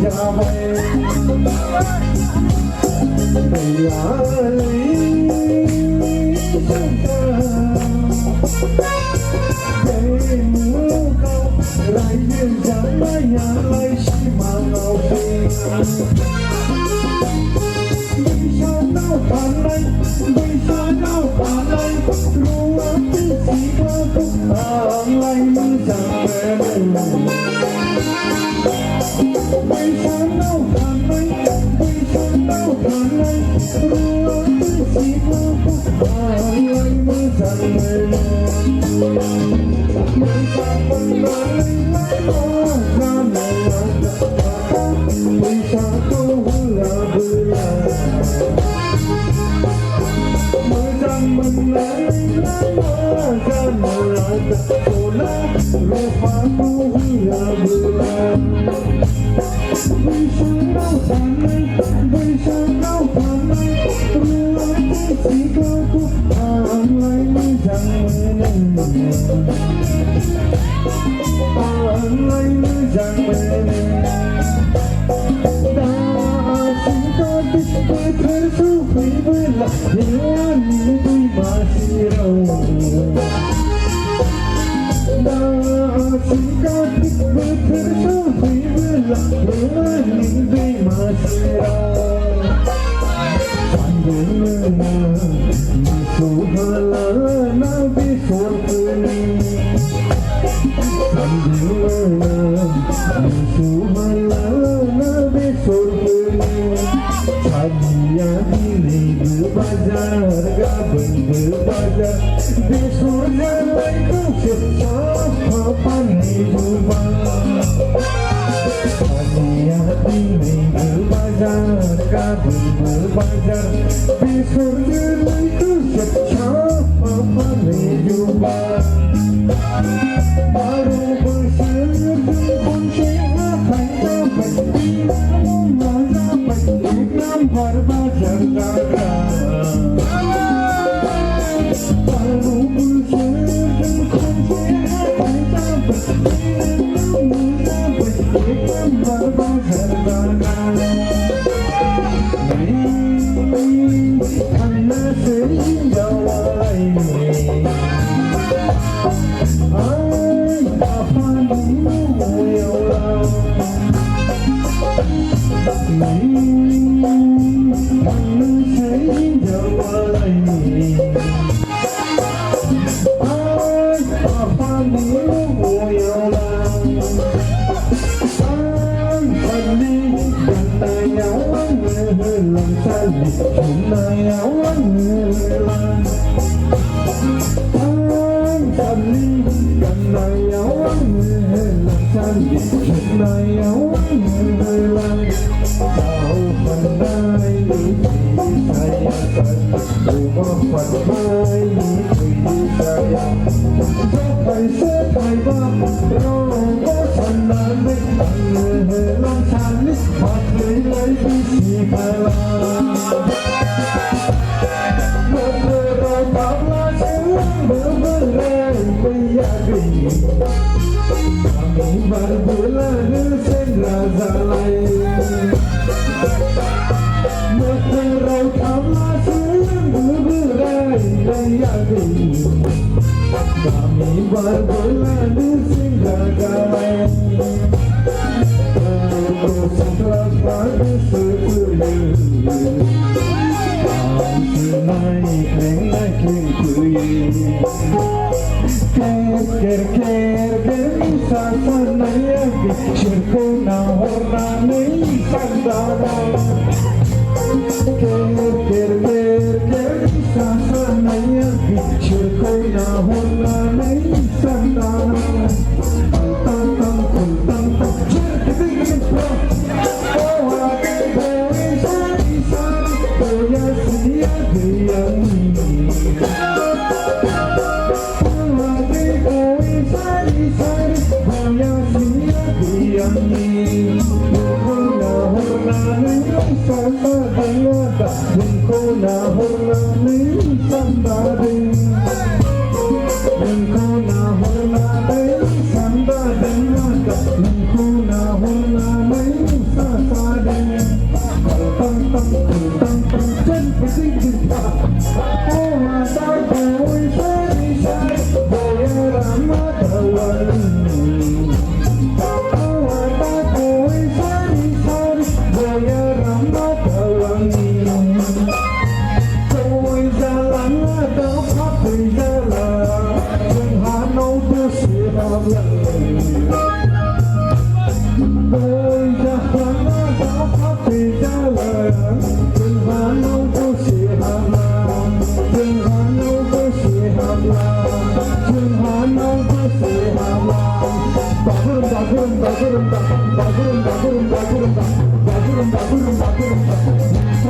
जावे दयाली lại duyên dáng mai nhà lại chỉ mà ngầu vì sao đâu phản anh vì sao đâu phản anh luôn ở tí chỉ có khúc hàng lại như chẳng về mình vì sao đâu phản anh vì sao đâu phản anh luôn ở tí chỉ có khúc hàng lại như chẳng về mình Hãy subscribe cho kênh Ghiền Mì Gõ để không bỏ lỡ những video hấp dẫn 자랑 전하노고 시하라 전하노고 시하라 전하노고 시하라 나구름다 구름다 구름다 나구름다 구름다 구름다 나구름다 구름다 구름다